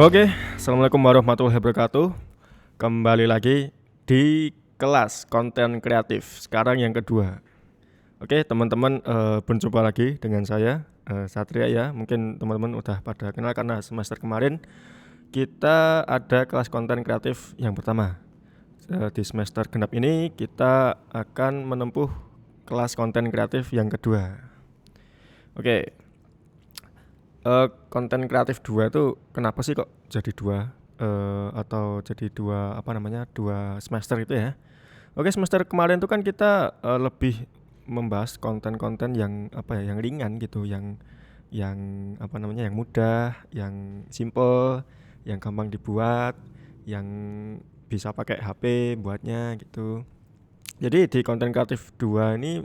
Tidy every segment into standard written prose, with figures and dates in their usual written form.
Oke, assalamualaikum warahmatullahi wabarakatuh. Kembali lagi di kelas konten kreatif. Sekarang yang kedua. Oke, teman-teman, berjumpa lagi dengan saya Satria ya. Mungkin teman-teman udah pada kenal karena semester kemarin kita ada kelas konten kreatif yang pertama. Di semester genap ini kita akan menempuh kelas konten kreatif yang kedua. Oke, konten kreatif 2 itu kenapa sih kok jadi 2 atau jadi dua semester itu ya. Oke, semester kemarin itu kan kita lebih membahas konten-konten yang yang ringan gitu, yang yang mudah, yang simple, yang gampang dibuat, yang bisa pakai HP buatnya gitu. Jadi di konten kreatif 2 ini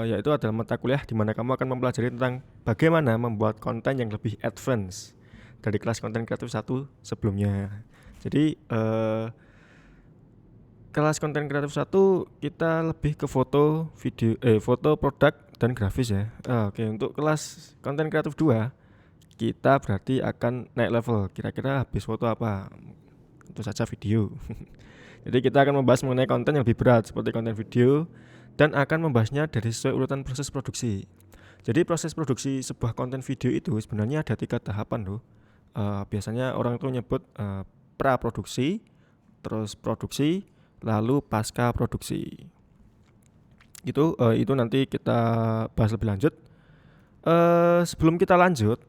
yaitu adalah mata kuliah di mana kamu akan mempelajari tentang bagaimana membuat konten yang lebih advance dari kelas konten kreatif 1 sebelumnya. Jadi kelas konten kreatif 1 kita lebih ke foto, video, foto, produk dan grafis ya. Oke, untuk kelas konten kreatif 2 kita berarti akan naik level. Kira-kira habis foto apa? Tentu saja video. Jadi kita akan membahas mengenai konten yang lebih berat seperti konten video dan akan membahasnya dari sesuai urutan proses produksi. Jadi proses produksi sebuah konten video itu sebenarnya ada 3 tahapan loh. Biasanya orang tuh nyebut pra produksi, terus produksi, lalu pasca produksi. Itu nanti kita bahas lebih lanjut. Sebelum kita lanjut,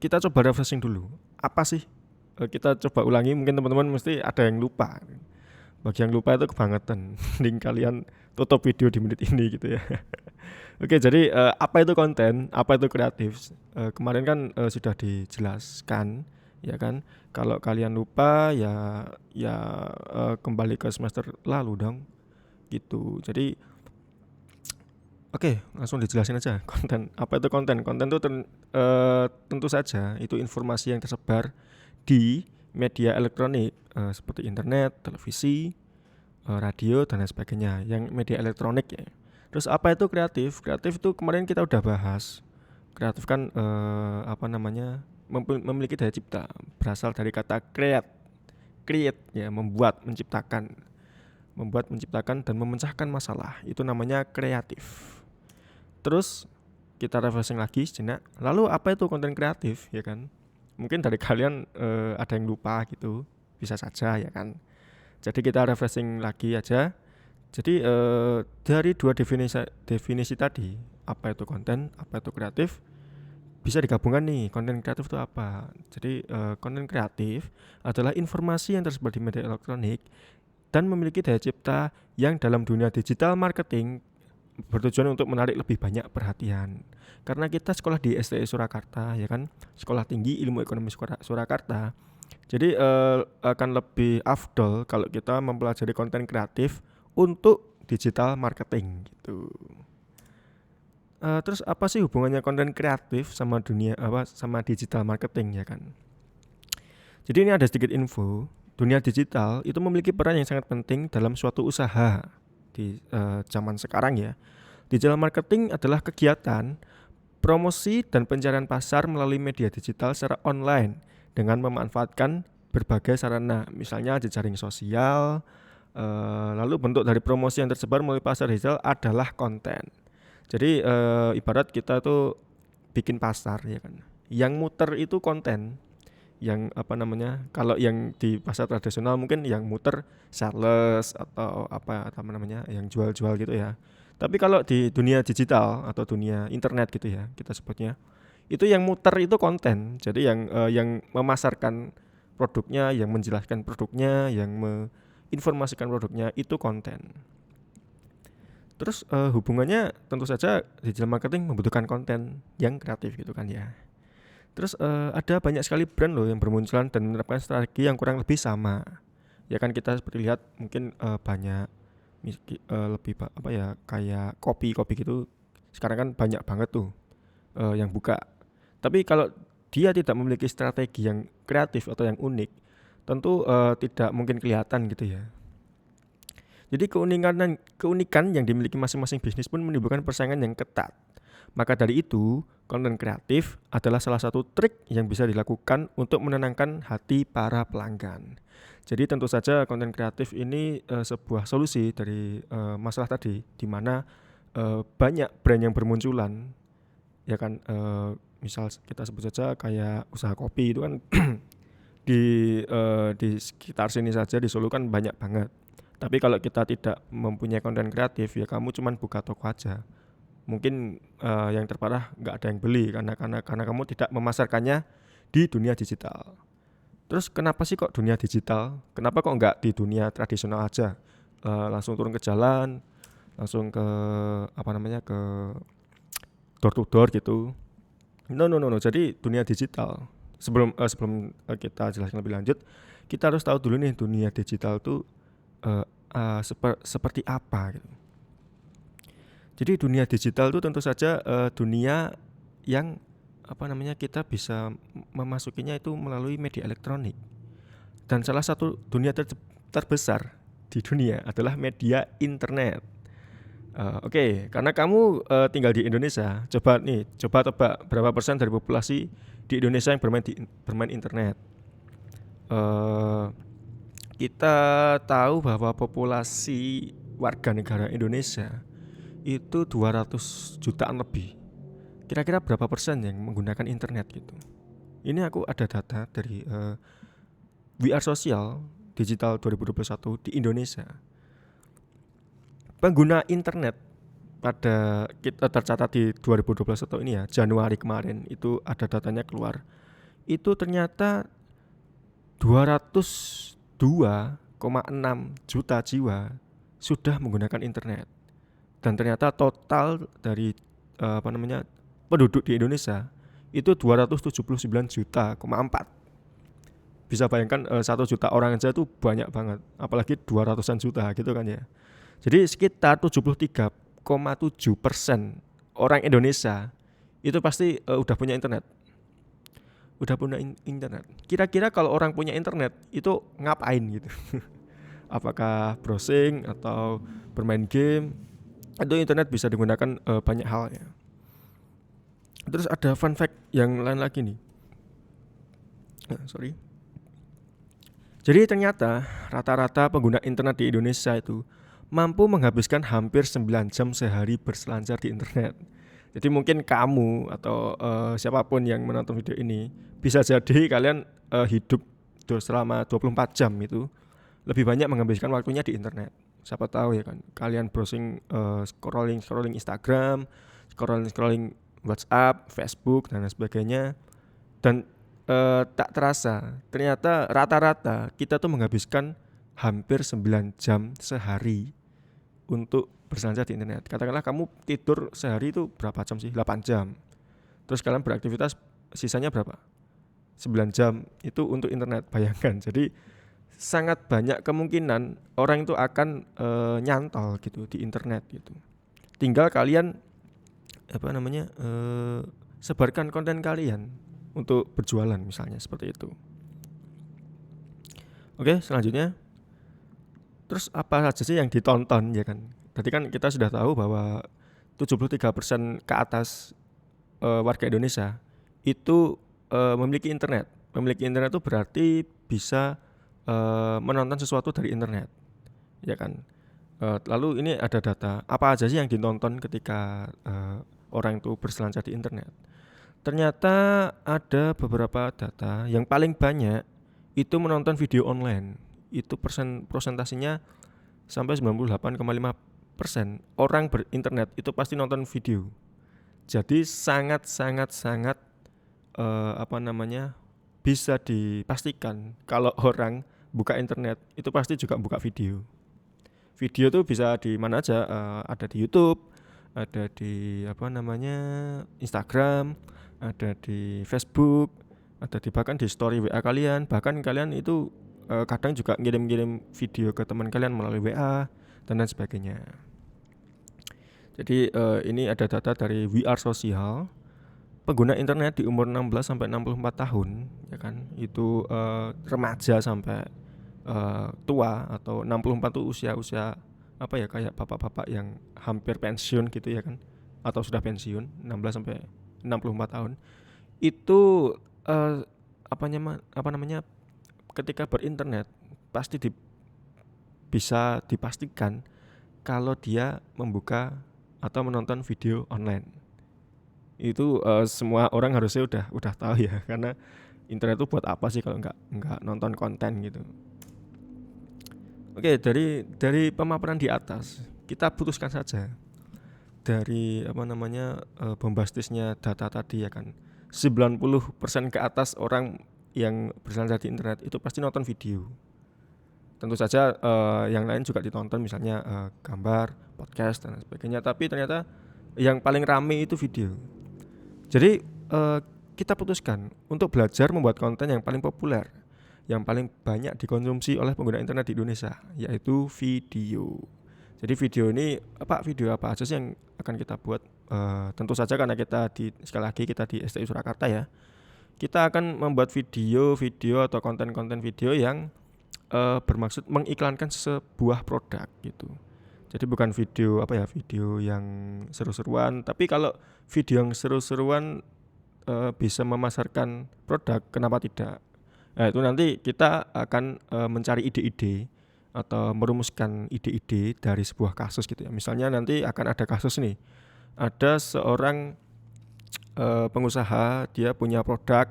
kita coba refreshing dulu. Apa sih? Kita coba ulangi, mungkin teman-teman mesti ada yang lupa. Bagi yang lupa itu kebangetan. Mending kalian tutup video di menit ini gitu ya. Oke, jadi apa itu konten, apa itu kreatif? Kemarin kan sudah dijelaskan, ya kan? Kalau kalian lupa ya kembali ke semester lalu dong, gitu. Jadi oke, langsung dijelasin aja konten. Apa itu konten? Konten itu tentu saja itu informasi yang tersebar di media elektronik seperti internet, televisi, radio dan lain sebagainya. Yang media elektronik ya. Terus apa itu kreatif? Kreatif itu kemarin kita udah bahas. Kreatif kan memiliki daya cipta, berasal dari kata create ya, menciptakan dan memecahkan masalah. Itu namanya kreatif. Terus kita refreshing lagi sejenak. Lalu apa itu konten kreatif ya kan? Mungkin dari kalian ada yang lupa gitu, bisa saja ya kan. Jadi kita refreshing lagi aja. Jadi dari dua definisi tadi, apa itu konten, apa itu kreatif, bisa digabungkan nih. Konten kreatif itu apa? Jadi konten kreatif adalah informasi yang tersebar di media elektronik dan memiliki daya cipta yang dalam dunia digital marketing bertujuan untuk menarik lebih banyak perhatian. Karena kita sekolah di STI Surakarta ya kan, Sekolah Tinggi Ilmu Ekonomi Surakarta. Jadi akan lebih afdol kalau kita mempelajari konten kreatif untuk digital marketing gitu. Terus apa sih hubungannya konten kreatif sama sama digital marketing ya kan? Jadi ini ada sedikit info. Dunia digital itu memiliki peran yang sangat penting dalam suatu usaha di zaman sekarang ya. Digital marketing adalah kegiatan promosi dan pencarian pasar melalui media digital secara online dengan memanfaatkan berbagai sarana, misalnya jejaring sosial. Lalu bentuk dari promosi yang tersebar melalui pasar digital adalah konten. Jadi ibarat kita tuh bikin pasar ya kan. Yang muter itu konten. Yang kalau yang di pasar tradisional mungkin yang muter sales atau yang jual-jual gitu ya. Tapi kalau di dunia digital atau dunia internet gitu ya, kita sebutnya, itu yang muter itu konten. Jadi yang memasarkan produknya, yang menjelaskan produknya, yang menginformasikan produknya itu konten. Terus hubungannya tentu saja digital marketing membutuhkan konten yang kreatif gitu kan ya. Terus ada banyak sekali brand loh yang bermunculan dan menerapkan strategi yang kurang lebih sama. Ya kan kita seperti lihat mungkin banyak lebih kayak kopi gitu. Sekarang kan banyak banget tuh yang buka. Tapi kalau dia tidak memiliki strategi yang kreatif atau yang unik, tentu tidak mungkin kelihatan gitu ya. Jadi keunikan yang dimiliki masing-masing bisnis pun menimbulkan persaingan yang ketat. Maka dari itu, konten kreatif adalah salah satu trik yang bisa dilakukan untuk menenangkan hati para pelanggan. Jadi tentu saja konten kreatif ini sebuah solusi dari masalah tadi, di mana banyak brand yang bermunculan, ya kan. Misal kita sebut saja kayak usaha kopi itu kan di sekitar sini saja di Solo kan banyak banget. Tapi kalau kita tidak mempunyai konten kreatif, ya kamu cuman buka toko aja. Mungkin yang terparah nggak ada yang beli karena kamu tidak memasarkannya di dunia digital. Terus kenapa sih kok dunia digital? Kenapa kok nggak di dunia tradisional aja? Langsung turun ke jalan, langsung ke ke door to door gitu. No. Jadi dunia digital. Sebelum kita jelaskan lebih lanjut, kita harus tahu dulu nih dunia digital tuh seperti apa gitu. Jadi dunia digital itu tentu saja dunia yang kita bisa memasukinya itu melalui media elektronik. Dan salah satu dunia terbesar di dunia adalah media internet. Oke, karena kamu tinggal di Indonesia, coba tebak berapa persen dari populasi di Indonesia yang bermain internet. Kita tahu bahwa populasi warga negara Indonesia itu 200 jutaan lebih. Kira-kira berapa persen yang menggunakan internet gitu? Ini aku ada data dari VR Social Digital 2021 di Indonesia. Pengguna internet pada kita tercatat di 2021 ini ya, Januari kemarin itu ada datanya keluar. Itu ternyata 202,6 juta jiwa sudah menggunakan internet. Dan ternyata total dari penduduk di Indonesia itu 279,4 juta. Bisa bayangkan 1 juta orang aja itu banyak banget, apalagi 200-an juta gitu kan ya. Jadi sekitar 73,7% orang Indonesia itu pasti udah punya internet. Internet. Kira-kira kalau orang punya internet itu ngapain gitu? Apakah browsing atau bermain game? Itu internet bisa digunakan banyak hal ya. Terus ada fun fact yang lain lagi nih. Jadi ternyata rata-rata pengguna internet di Indonesia itu mampu menghabiskan hampir 9 jam sehari berselancar di internet. Jadi mungkin kamu atau siapapun yang menonton video ini, bisa jadi kalian hidup selama 24 jam itu lebih banyak menghabiskan waktunya di internet. Siapa tahu ya kan, kalian browsing, scrolling Instagram, scrolling WhatsApp, Facebook dan lain sebagainya. Dan tak terasa ternyata rata-rata kita tuh menghabiskan hampir 9 jam sehari untuk berselancar di internet. Katakanlah kamu tidur sehari itu berapa jam sih? 8 jam. Terus kalian beraktivitas sisanya berapa? 9 jam itu untuk internet. Bayangkan. Jadi sangat banyak kemungkinan orang itu akan nyantol gitu di internet gitu. Tinggal kalian sebarkan konten kalian untuk berjualan misalnya, seperti itu. Oke, selanjutnya. Terus apa saja sih yang ditonton ya kan? Tadi kan kita sudah tahu bahwa 73% ke atas warga Indonesia itu memiliki internet. Memiliki internet itu berarti bisa menonton sesuatu dari internet, ya kan? Lalu ini ada data apa aja sih yang ditonton ketika orang itu berselancar di internet. Ternyata ada beberapa data yang paling banyak itu menonton video online. Itu prosentasinya sampai 98,5% orang berinternet itu pasti nonton video. Jadi sangat bisa dipastikan kalau orang buka internet itu pasti juga buka video. Video tuh bisa di mana aja, ada di YouTube, ada di Instagram, ada di Facebook, ada bahkan di story WA kalian. Bahkan kalian itu kadang juga ngirim video ke teman kalian melalui WA dan lain sebagainya. Jadi ini ada data dari VR Social. Pengguna internet di umur 16 sampai 64 tahun, ya kan? Itu remaja sampai tua, atau 64 itu usia kayak bapak-bapak yang hampir pensiun gitu ya kan. atau sudah pensiun 16 sampai 64 tahun itu apa namanya ketika berinternet pasti bisa dipastikan kalau dia membuka atau menonton video online. Itu semua orang harusnya udah tahu ya, karena internet itu buat apa sih kalau nggak nonton konten gitu. Oke, dari pemaparan di atas kita putuskan saja dari bombastisnya data tadi ya kan. 90% ke atas orang yang berselancar di internet itu pasti nonton video. Tentu saja yang lain juga ditonton, misalnya gambar, podcast dan sebagainya, tapi ternyata yang paling rame itu video. Jadi kita putuskan untuk belajar membuat konten yang paling populer, yang paling banyak dikonsumsi oleh pengguna internet di Indonesia, yaitu video. Jadi video apa aja sih yang akan kita buat? Tentu saja karena sekali lagi kita di STI Surakarta ya, kita akan membuat video atau konten-konten video yang bermaksud mengiklankan sebuah produk gitu. Jadi bukan video video yang seru-seruan, tapi kalau video yang seru-seruan bisa memasarkan produk, kenapa tidak? Itu nanti kita akan mencari ide-ide atau merumuskan ide-ide dari sebuah kasus gitu ya. Misalnya nanti akan ada kasus nih, ada seorang pengusaha, dia punya produk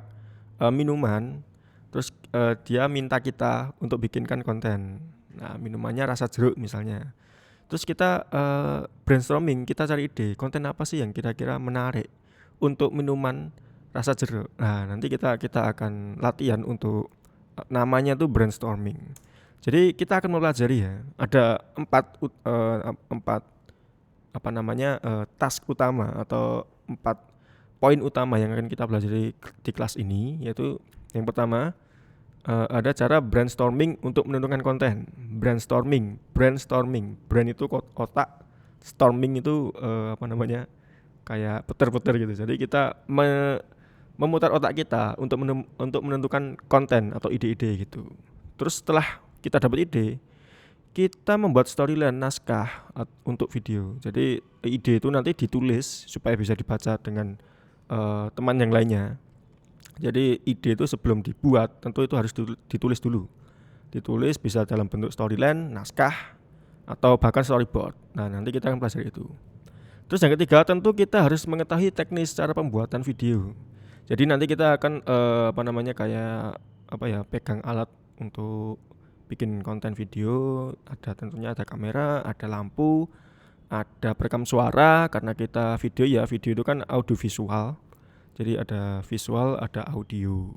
minuman, terus dia minta kita untuk bikinkan konten. Nah, minumannya rasa jeruk misalnya. Terus kita brainstorming, kita cari ide konten apa sih yang kira-kira menarik untuk minuman rasa jeruk. Nah, nanti kita akan latihan untuk namanya tuh brainstorming. Jadi kita akan mempelajari ya, ada 4 task utama atau 4 poin utama yang akan kita pelajari di kelas ini, yaitu yang pertama ada cara brainstorming untuk menentukan konten. Brainstorming, brand itu otak, storming itu kayak puter-puter gitu. Jadi kita memutar otak kita untuk menentukan konten atau ide-ide gitu. Terus setelah kita dapat ide, kita membuat storyline, naskah untuk video. Jadi ide itu nanti ditulis supaya bisa dibaca dengan teman yang lainnya. Jadi ide itu sebelum dibuat tentu itu harus ditulis dulu. Ditulis bisa dalam bentuk storyline, naskah, atau bahkan storyboard. Nah, nanti kita akan pelajari itu. Terus yang ketiga, tentu kita harus mengetahui teknis cara pembuatan video. Jadi nanti kita akan pegang alat untuk bikin konten video. Tentunya ada kamera, ada lampu, ada perekam suara, karena kita video itu kan audio visual. Jadi ada visual, ada audio.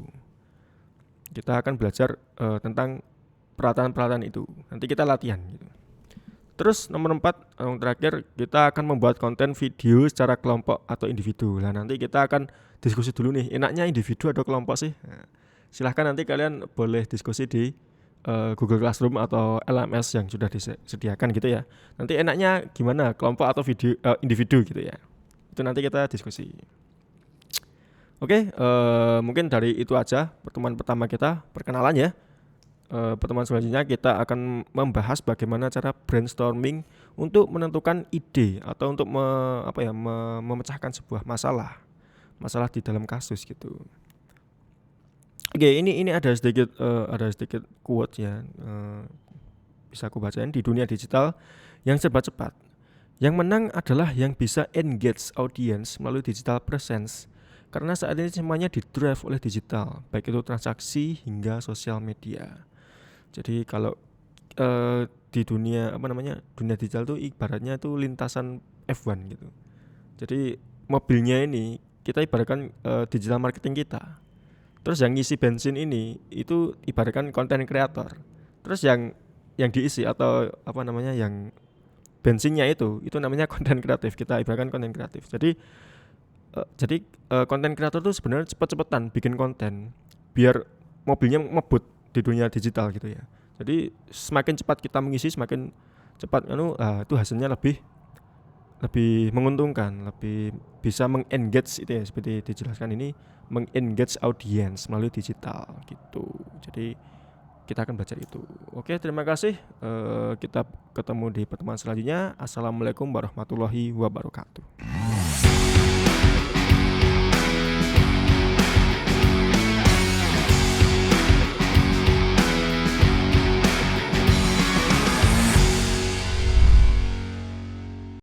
Kita akan belajar tentang peralatan-peralatan itu. Nanti kita latihan gitu. Terus nomor 4, yang terakhir, kita akan membuat konten video secara kelompok atau individu. Nah, nanti kita akan diskusi dulu nih, enaknya individu atau kelompok sih? Nah, silahkan nanti kalian boleh diskusi di Google Classroom atau LMS yang sudah disediakan gitu ya. Nanti enaknya gimana, kelompok atau individu gitu ya. Itu nanti kita diskusi. Oke, mungkin dari itu aja pertemuan pertama kita, perkenalan ya. Pertemuan selanjutnya kita akan membahas bagaimana cara brainstorming untuk menentukan ide atau untuk memecahkan sebuah masalah di dalam kasus gitu. Oke, ini ada sedikit quote ya, bisa aku bacain. Di dunia digital yang serba cepat, yang menang adalah yang bisa engage audience melalui digital presence. Karena saat ini semuanya di-drive oleh digital, baik itu transaksi hingga sosial media. Jadi kalau di dunia dunia digital itu ibaratnya itu lintasan F1 gitu. Jadi mobilnya ini kita ibaratkan digital marketing kita. Terus yang ngisi bensin ini itu ibaratkan konten kreator. Terus yang diisi atau yang bensinnya itu namanya konten kreatif. Kita ibaratkan konten kreatif. Jadi konten kreator itu sebenarnya cepet-cepetan bikin konten biar mobilnya ngebut di dunia digital gitu ya. Jadi semakin cepat kita mengisi, semakin cepat itu hasilnya lebih menguntungkan, lebih bisa mengengage itu ya, seperti dijelaskan ini, mengengage audience melalui digital gitu. Jadi kita akan belajar itu. Oke, terima kasih. Kita ketemu di pertemuan selanjutnya. Assalamualaikum warahmatullahi wabarakatuh.